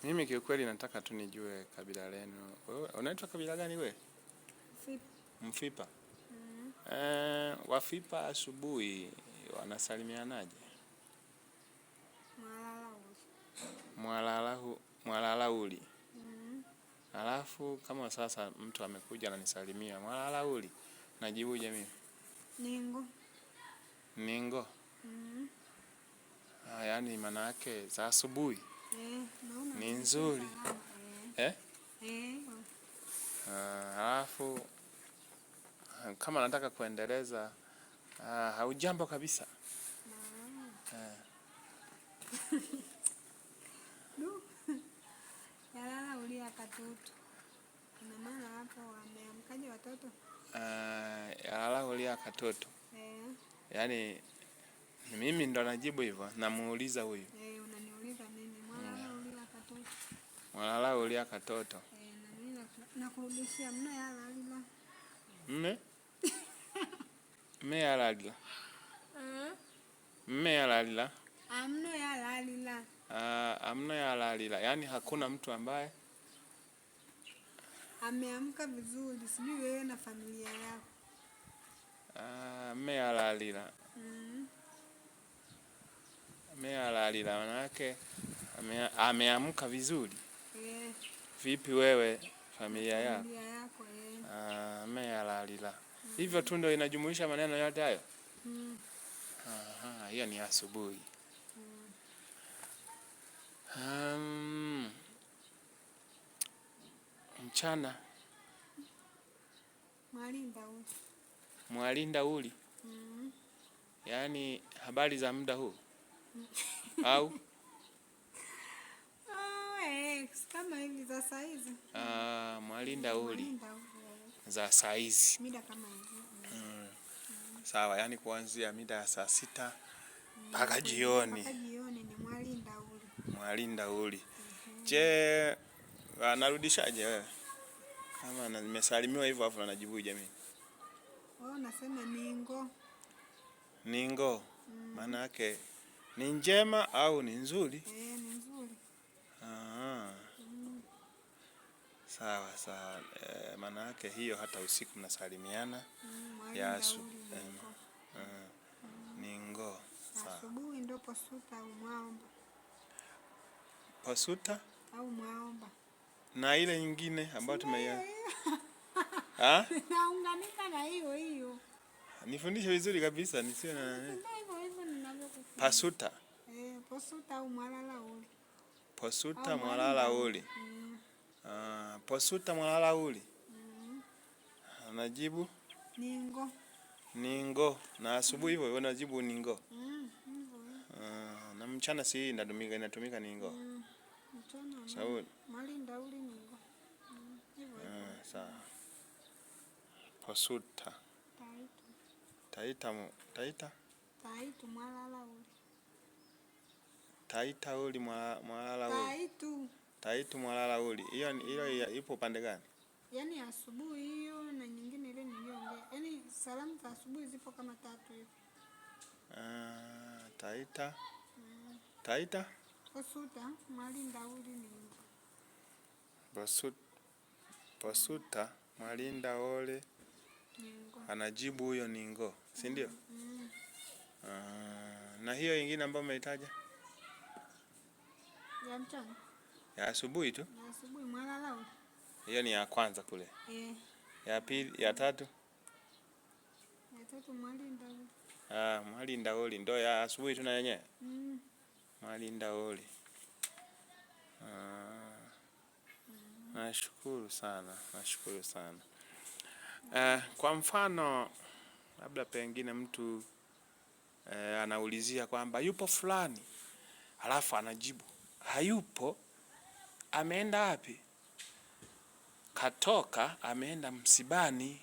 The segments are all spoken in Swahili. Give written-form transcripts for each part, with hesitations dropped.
Mimi kiukweli nataka tu nijue kabila lenu. Wewe unaitwa kabila gani wewe? Mfipa. Wafipa asubuhi wanasalimianaje? Mwalalauli. Alafu kama sasa mtu amekuja ananisalimia mwalalauli, najibuje mimi? Ningo. Ningo? Yaani maana yake za asubuhi. Ni nzuri. Alafu kama nataka kuendeleza haujambo kabisa. Yalala ulia katoto. Ina maana hapo wameamkaje watoto? Yalala ulia katoto. Yaani mimi ndo najibu hivyo, namuuliza huyu. Unaniuliza mimi mwalala ulia katoto. Mwalala ulia katoto. Na mimi nakurudishia mna yalalila. Mme yalalila. Mme yalalila. Amno yalalila. Amno yalalila. Yaani hakuna mtu ambaye ameamka vizuri, sijui wewe na familia yako. Mme yalalila. Mme yalalila maana yake ameamka vizuri. Vipi wewe familia yako? Familia yako Mme yalalila. Hivyo tu ndio inajumuisha maneno yote hayo? Hiyo ni asubuhi. Mchana. Mwalinda uli. Yaani habari za muda huu? Au? Kama hivi za saizi. Mwalinda uli. Za saizi. Mida kama hivi. Sawa, yani kuanzia mida ya saa 6 mpaka jioni. Mpaka jioni ni mwalinda uli. Mwalinda uli. Je, narudishaje wewe? Kama nimesalimiwa hivyo afu najibuje mimi? Nasema ningo. Ningo. Maana yake ni njema au ni nzuri? Ni nzuri. Sawa. Maana yake hiyo hata usiku mnasalimiana. Ya ningo. Sawa. Asubuhi ndio posuta au mwaomba. Posuta au mwaomba. Na ile nyingine ambayo tumeiona. Naunganika na hiyo. Nifundishe vizuri kabisa nisiwe na hivyo ninavyokufunza. Pasuta. Posuta au mwalala uli. Posuta mwalala uli. Posuta mwalala uli. Najibu ningo. Na asubuhi hivyo unajibu ningo. Na mchana si inatumika ningo. Mchana. Sawa. Mwalinda uli ningo. Sawa. Posuta. Taita mwalala uli. Taita uli mwalala uli. Taitu mwalala uli. Hiyo ipo pande gani? Yaani asubuhi hiyo na nyingine ile niliongea. Yaani salamu za asubuhi zipo kama 3 hivi. Taita. Posuta mwalinda uli ningo. Posuta mwalinda uli. Anajibu huyo ningo, si ndio? Na hiyo nyingine ambayo umeitaja? Ya mchana. Ya asubuhi tu? Ya asubuhi mwalala uli. Hiyo ni ya kwanza kule. Ya pili, ya tatu? Ya tatu mwalinda uli. Mwalinda uli ndio ya asubuhi tu na yenyewe. Mwalinda uli. Nashukuru sana. Kwa mfano labda pengine mtu anaulizia kwamba yupo fulani, alafu anajibu hayupo, ameenda wapi? Katoka ameenda msibani.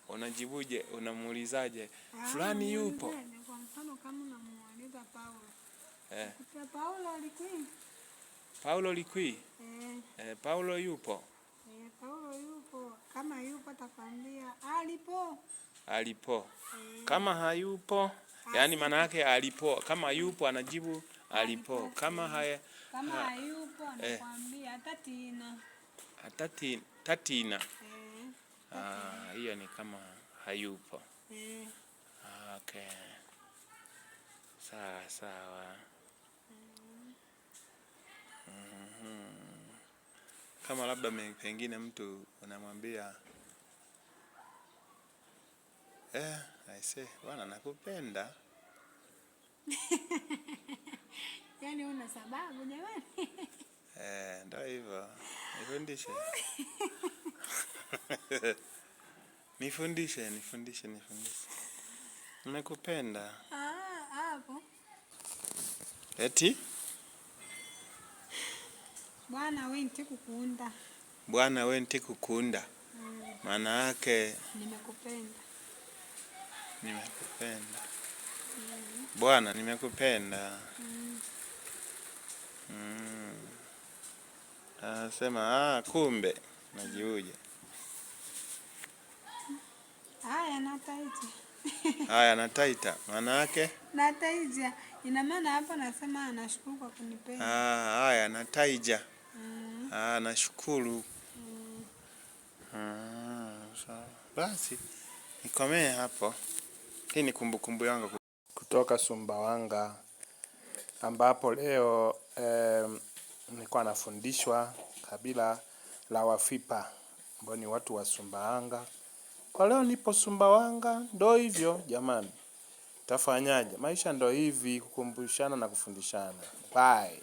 Unajibuje? Unamuulizaje? Fulani yupo. Kwa mfano kama unamuuliza Paulo. Paulo alikui. Paulo likui. Paulo yupo. Paulo yupo. Kama yupo atakwambia alipo. Kama hayupo, yani maana yake alipo. Kama yupo anajibu alipo. Kama hayupo anakuambia hata tatina. Hiyo ni kama hayupo. Okay. Sawa. Kama labda pengine mtu unamwambia aise bwana nakupenda. Yaani una sababu jamani. Ndio hivyo. Nifundishe. Nifundishe. Nimekupenda. Hapo. Eti? Bwana wewe ntikukunda. Bwana wewe ntikukunda. Maana yake nimekupenda. Bwana nimekupenda. Sema kumbe najiuje. Haya nataita. Maana yake? Nataija. Ina maana hapa nasema anashukuru kwa kunipenda. Haya nataija. Nashukuru. Sawa. Basi nikomee hapo. Hii ni kumbukumbu yangu kutoka Sumbawanga, ambapo leo nilikuwa nafundishwa kabila la Wafipa ambao ni watu wa Sumbawanga. Kwa leo nipo Sumbawanga, ndo hivyo jamani. Tafanyaje? Maisha ndo hivi, kukumbushana na kufundishana. Bye.